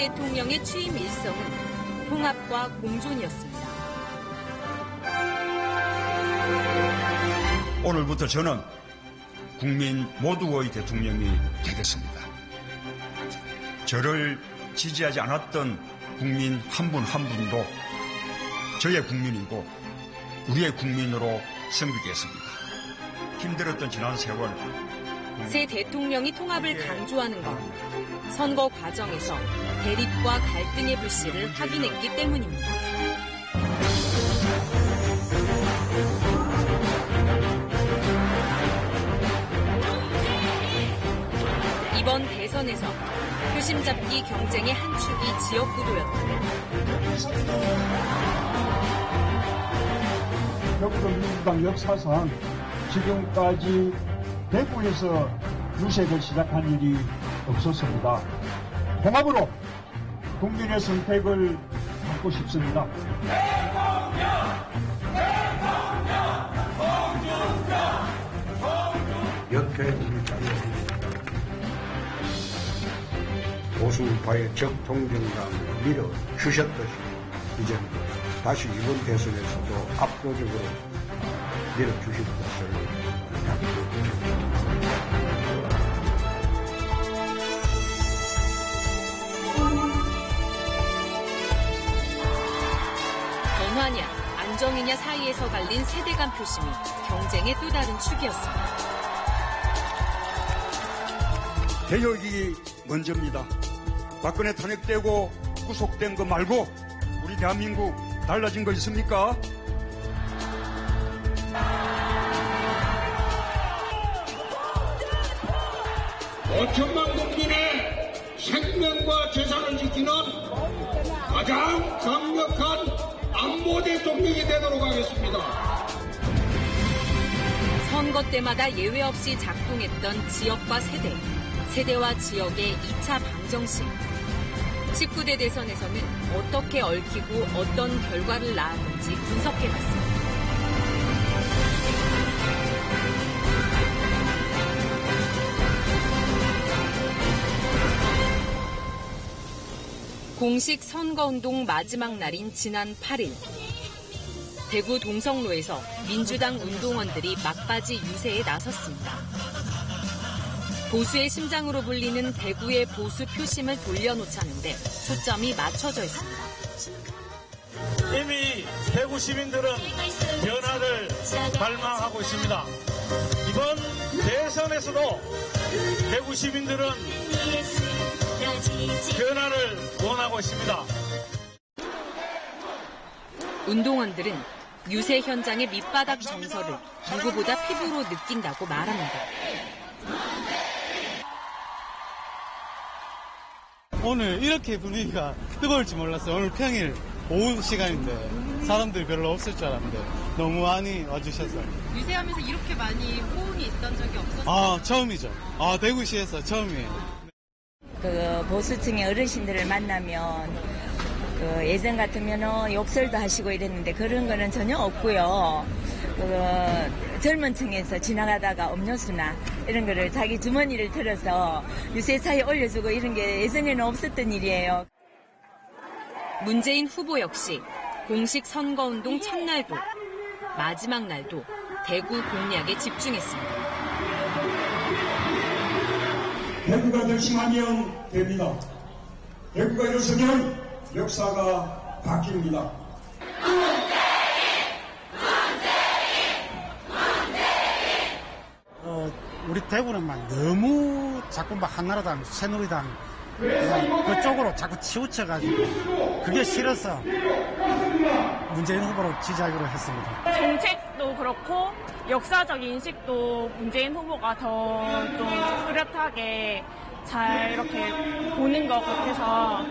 대통령의 취임 일성은 통합과 공존이었습니다. 오늘부터 저는 국민 모두의 대통령이 되겠습니다. 저를 지지하지 않았던 국민 한 분 한 분도 저의 국민이고 우리의 국민으로 섬기겠습니다. 힘들었던 지난 세월. 새 대통령이 통합을 강조하는 것, 선거 과정에서 대립과 갈등의 불씨를 확인했기 때문입니다. 이번 대선에서 표심 잡기 경쟁의 한 축이 지역구도였는데 더불어민주당 역사상 지금까지 대구에서 유색을 시작한 일이 없었습니다. 통합으로 국민의 선택을 받고 싶습니다. 역회입니다. 보수우파의 적통정당을 밀어주셨듯이 이제는 다시 이번 대선에서도 압도적으로 밀어주실 것을 약속드립니다. 변화냐, 안정이냐 사이에서 갈린 세대 간 표심이 경쟁의 또 다른 축이었습니다. 개혁이 먼저입니다. 박근혜 탄핵되고 구속된 거 말고 우리 대한민국 달라진 거 있습니까? (5천만) 국민의 생명과 재산을 지키는 가장 강력한 안보 대통령이 되도록 하겠습니다. 선거 때마다 예외 없이 작동했던 지역과 세대와 지역의 2차 방정식. 19대 대선에서는 어떻게 얽히고 어떤 결과를 낳았는지 분석해봤습니다. 공식 선거운동 마지막 날인 지난 8일. 대구 동성로에서 민주당 운동원들이 막바지 유세에 나섰습니다. 보수의 심장으로 불리는 대구의 보수 표심을 돌려놓자는데 초점이 맞춰져 있습니다. 이미 대구 시민들은 변화를 갈망하고 있습니다. 이번 대선에서도 대구 시민들은 변화를 원하고 있습니다. 운동원들은 유세 현장의 밑바닥 정서를 누구보다 피부로 느낀다고 말합니다. 오늘 이렇게 분위기가 뜨거울지 몰랐어요. 오늘 평일 오후 시간인데 사람들이 별로 없을 줄 알았는데 너무 많이 와주셔서. 유세하면서 이렇게 많이 호응이 있던 적이 없었어요? 처음이죠. 대구시에서 처음이에요. 보수층의 어르신들을 만나면 예전 같으면 욕설도 하시고 이랬는데 그런 거는 전혀 없고요. 젊은 층에서 지나가다가 음료수나 이런 거를 자기 주머니를 들어서 유세차에 올려주고 이런 게 예전에는 없었던 일이에요. 문재인 후보 역시 공식 선거운동 첫날도 마지막 날도 대구 공략에 집중했습니다. 대구가 결심하면 됩니다. 대구가 일어서면 역사가 바뀝니다. 우리 대구는 너무 자꾸 한나라당, 새누리당 그쪽으로 자꾸 치우쳐가지고 그게 싫어서 문재인 후보로 지지하기로 했습니다. 정책도 그렇고 역사적 인식도 문재인 후보가 더 좀 뚜렷하게 잘 이렇게 보는 것 같아서.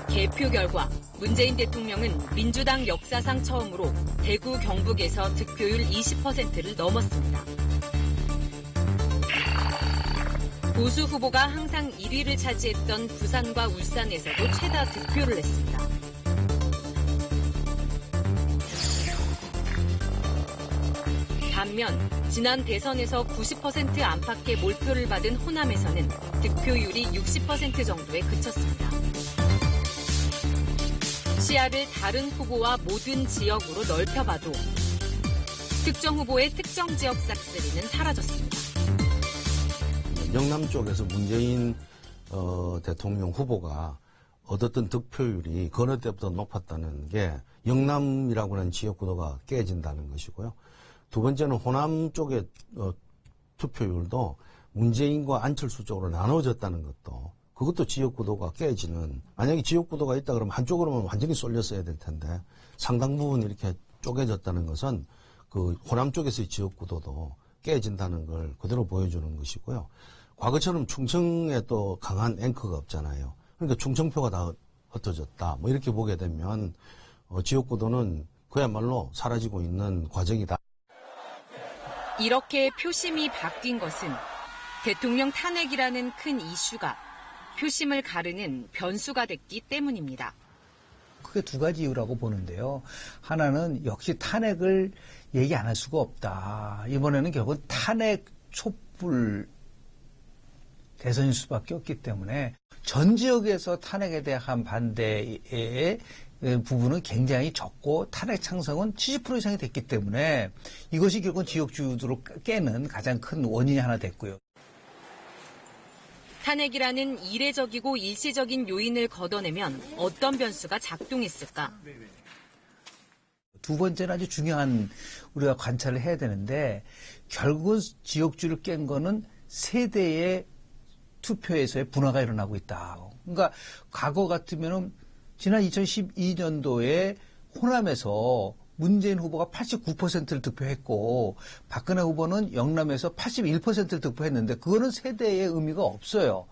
개표 결과 문재인 대통령은 민주당 역사상 처음으로 대구 경북에서 득표율 20%를 넘었습니다. 보수 후보가 항상 1위를 차지했던 부산과 울산에서도 최다 득표를 냈습니다. 반면 지난 대선에서 90% 안팎의 몰표를 받은 호남에서는 득표율이 60% 정도에 그쳤습니다. 시야를 다른 후보와 모든 지역으로 넓혀봐도 특정 후보의 특정 지역 싹쓸이는 사라졌습니다. 영남 쪽에서 문재인 대통령 후보가 얻었던 득표율이 그 어느 때보다 높았다는 게 영남이라고 하는 지역 구도가 깨진다는 것이고요. 두 번째는 호남 쪽의 투표율도 문재인과 안철수 쪽으로 나눠졌다는 것도, 그것도 지역 구도가 깨지는, 만약에 지역 구도가 있다 그러면 한쪽으로만 완전히 쏠렸어야 될 텐데 상당 부분 이렇게 쪼개졌다는 것은 그 호남 쪽에서의 지역 구도도 깨진다는 걸 그대로 보여주는 것이고요. 과거처럼 충청에 또 강한 앵커가 없잖아요. 그러니까 충청표가 다 흩어졌다. 뭐 이렇게 보게 되면 지역 구도는 그야말로 사라지고 있는 과정이다. 이렇게 표심이 바뀐 것은 대통령 탄핵이라는 큰 이슈가 표심을 가르는 변수가 됐기 때문입니다. 크게 두 가지 이유라고 보는데요. 하나는 역시 탄핵을 얘기 안 할 수가 없다. 이번에는 결국 탄핵 촛불 대선일 수밖에 없기 때문에 전 지역에서 탄핵에 대한 반대의 부분은 굉장히 적고 탄핵 창성은 70% 이상이 됐기 때문에 이것이 결국은 지역주도를 깨는 가장 큰 원인이 하나 됐고요. 탄핵이라는 이례적이고 일시적인 요인을 걷어내면 어떤 변수가 작동했을까? 두 번째는 아주 중요한 우리가 관찰을 해야 되는데 결국은 지역주를 깬 거는 세대의 투표에서의 분화가 일어나고 있다. 그러니까 과거 같으면은 지난 2012년도에 호남에서 문재인 후보가 89%를 득표했고 박근혜 후보는 영남에서 81%를 득표했는데 그거는 세대의 의미가 없어요.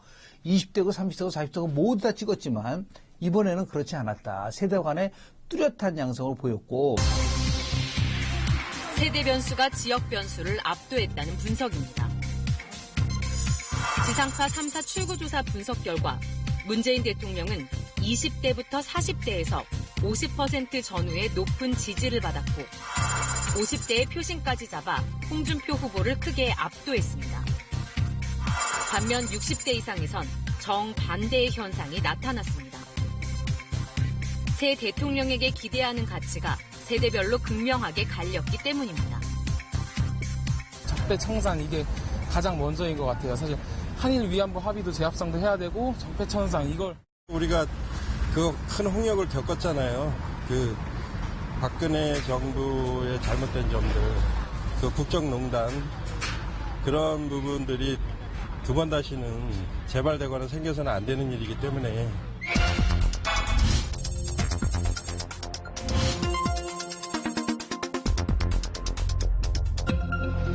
20대고 30대고 40대고 모두 다 찍었지만 이번에는 그렇지 않았다. 세대 간의 뚜렷한 양상을 보였고. 세대 변수가 지역 변수를 압도했다는 분석입니다. 지상파 3사 출구조사 분석 결과 문재인 대통령은 20대부터 40대에서 50% 전후의 높은 지지를 받았고 50대의 표심까지 잡아 홍준표 후보를 크게 압도했습니다. 반면 60대 이상에선 정반대의 현상이 나타났습니다. 새 대통령에게 기대하는 가치가 세대별로 극명하게 갈렸기 때문입니다. 적폐 청산 이게 가장 먼저인 것 같아요. 사실 한일 위안부 합의도 재합상도 해야 되고 적폐 청산 이걸 우리가 그 큰 홍역을 겪었잖아요. 그 박근혜 정부의 잘못된 점들, 그 국정농단 그런 부분들이 두 번 다시는 재발되거나 생겨서는 안 되는 일이기 때문에.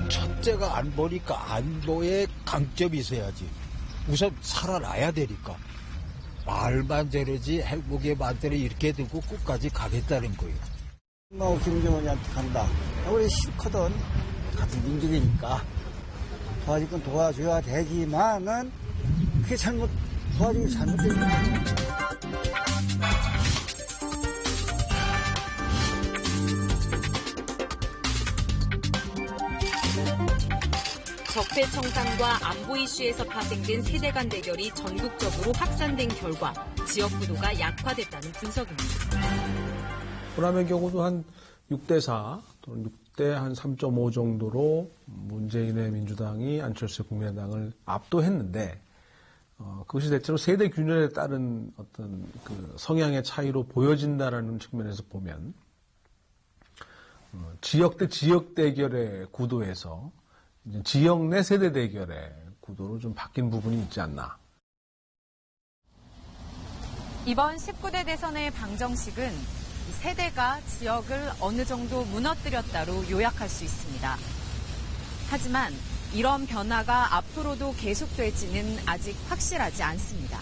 첫째가 안보니까 안보에 강점이 있어야지. 우선 살아나야 되니까. 말만 저러지 행복의 만대로 이렇게 들고 끝까지 가겠다는 거예요. 김정은이한테 간다. 우리 싫거든. 같은 민족이니까. 도와줄 건 도와줘야 되지만은 그게 도와주기 잘못되니까. 적폐 청산과 안보 이슈에서 파생된 세대 간 대결이 전국적으로 확산된 결과 지역 구도가 약화됐다는 분석입니다. 호남의 경우도 한 6대4 또는 6대 한 3.5 정도로 문재인의 민주당이 안철수의 국민의당을 압도했는데 그것이 대체로 세대 균열에 따른 어떤 그 성향의 차이로 보여진다라는 측면에서 보면 지역 대 지역 대결의 구도에서 지역 내 세대 대결의 구도로 좀 바뀐 부분이 있지 않나. 이번 19대 대선의 방정식은 세대가 지역을 어느 정도 무너뜨렸다로 요약할 수 있습니다. 하지만 이런 변화가 앞으로도 계속될지는 아직 확실하지 않습니다.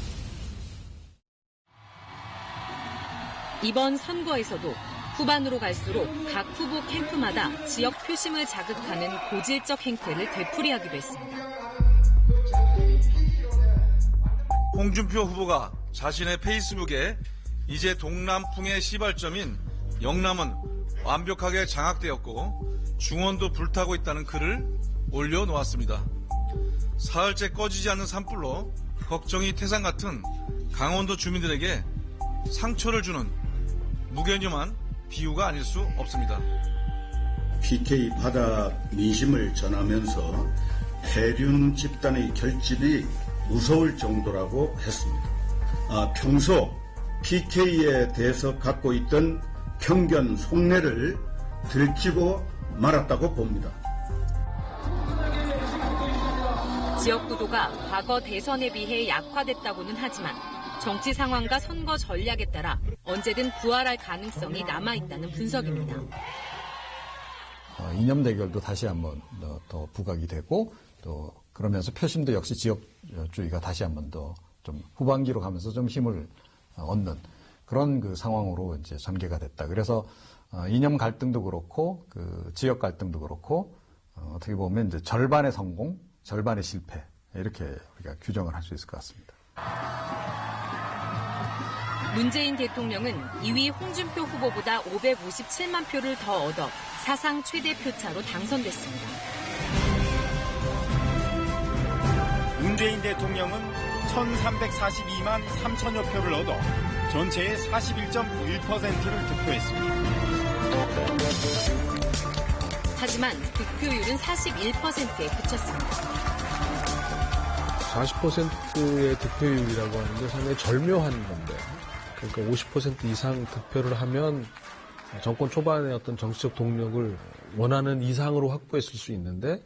이번 선거에서도 후반으로 갈수록 각 후보 캠프마다 지역 표심을 자극하는 고질적 행태를 되풀이하기도 했습니다. 홍준표 후보가 자신의 페이스북에 이제 동남풍의 시발점인 영남은 완벽하게 장악되었고 중원도 불타고 있다는 글을 올려놓았습니다. 사흘째 꺼지지 않는 산불로 걱정이 태산 같은 강원도 주민들에게 상처를 주는 무개념한 비유가 아닐 수 없습니다. PK 바다 민심을 전하면서 해륜 집단의 결집이 무서울 정도라고 했습니다. 평소 PK에 대해서 갖고 있던 편견 속내를 들키고 말았다고 봅니다. 지역구도가 과거 대선에 비해 약화됐다고는 하지만 정치 상황과 선거 전략에 따라 언제든 부활할 가능성이 남아있다는 분석입니다. 이념 대결도 다시 한번 더 부각이 되고 또 그러면서 표심도 역시 지역주의가 다시 한번 더 좀 후반기로 가면서 좀 힘을 얻는 그런 그 상황으로 이제 전개가 됐다. 그래서 이념 갈등도 그렇고 그 지역 갈등도 그렇고 어떻게 보면 이제 절반의 성공, 절반의 실패 이렇게 우리가 규정을 할 수 있을 것 같습니다. 문재인 대통령은 2위 홍준표 후보보다 557만 표를 더 얻어 사상 최대 표차로 당선됐습니다. 문재인 대통령은 1,342만 3천여 표를 얻어 전체의 41.1%를 득표했습니다. 하지만 득표율은 41%에 그쳤습니다. 40%의 득표율이라고 하는데 상당히 절묘한 건데, 그러니까 50% 이상 득표를 하면 정권 초반의 어떤 정치적 동력을 원하는 이상으로 확보했을 수 있는데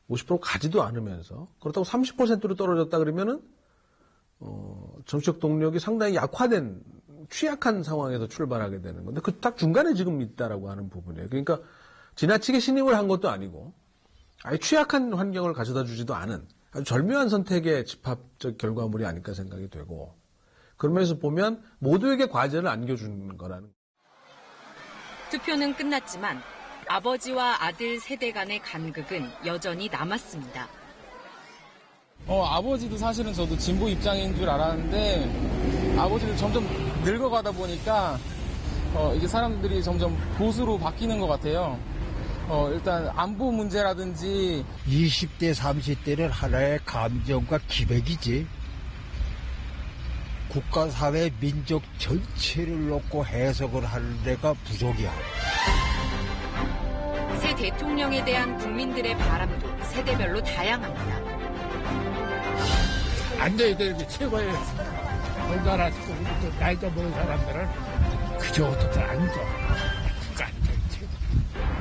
50% 가지도 않으면서 그렇다고 30%로 떨어졌다 그러면은 정치적 동력이 상당히 약화된 취약한 상황에서 출발하게 되는 건데 그 딱 중간에 지금 있다라고 하는 부분이에요. 그러니까 지나치게 신임을 한 것도 아니고 아예 취약한 환경을 가져다 주지도 않은 아주 절묘한 선택의 집합적 결과물이 아닐까 생각이 되고 그러면서 보면 모두에게 과제를 안겨주는 거라는. 투표는 끝났지만 아버지와 아들 세대 간의 간극은 여전히 남았습니다. 아버지도 사실은 저도 진보 입장인 줄 알았는데 아버지는 점점 늙어가다 보니까 이게 사람들이 점점 보수로 바뀌는 것 같아요. 일단 안보 문제라든지 20대, 30대는 하나의 감정과 기백이지. 국가, 사회, 민족 전체를 놓고 해석을 하는 데가 부족이야. 새 대통령에 대한 국민들의 바람도 세대별로 다양합니다. 앉아야 되는 최고의 얼마나 나이가 먹은 사람들은 그저 어떻게 앉아.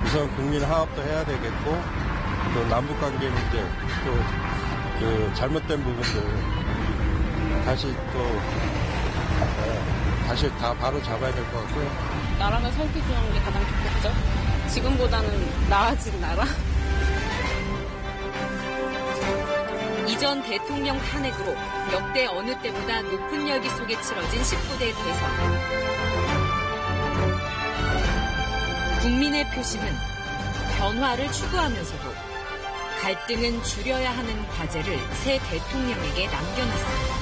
우선 국민 화합도 해야 되겠고 또 남북관계 문제 또 그 잘못된 부분들 다시 다 바로 잡아야 될 것 같고요. 나라가 살피는 게 가장 좋겠죠. 지금보다는 나아진 나라. 이전 대통령 탄핵으로 역대 어느 때보다 높은 열기 속에 치러진 19대 대선. 국민의 표심은 변화를 추구하면서도 갈등은 줄여야 하는 과제를 새 대통령에게 남겨놨습니다.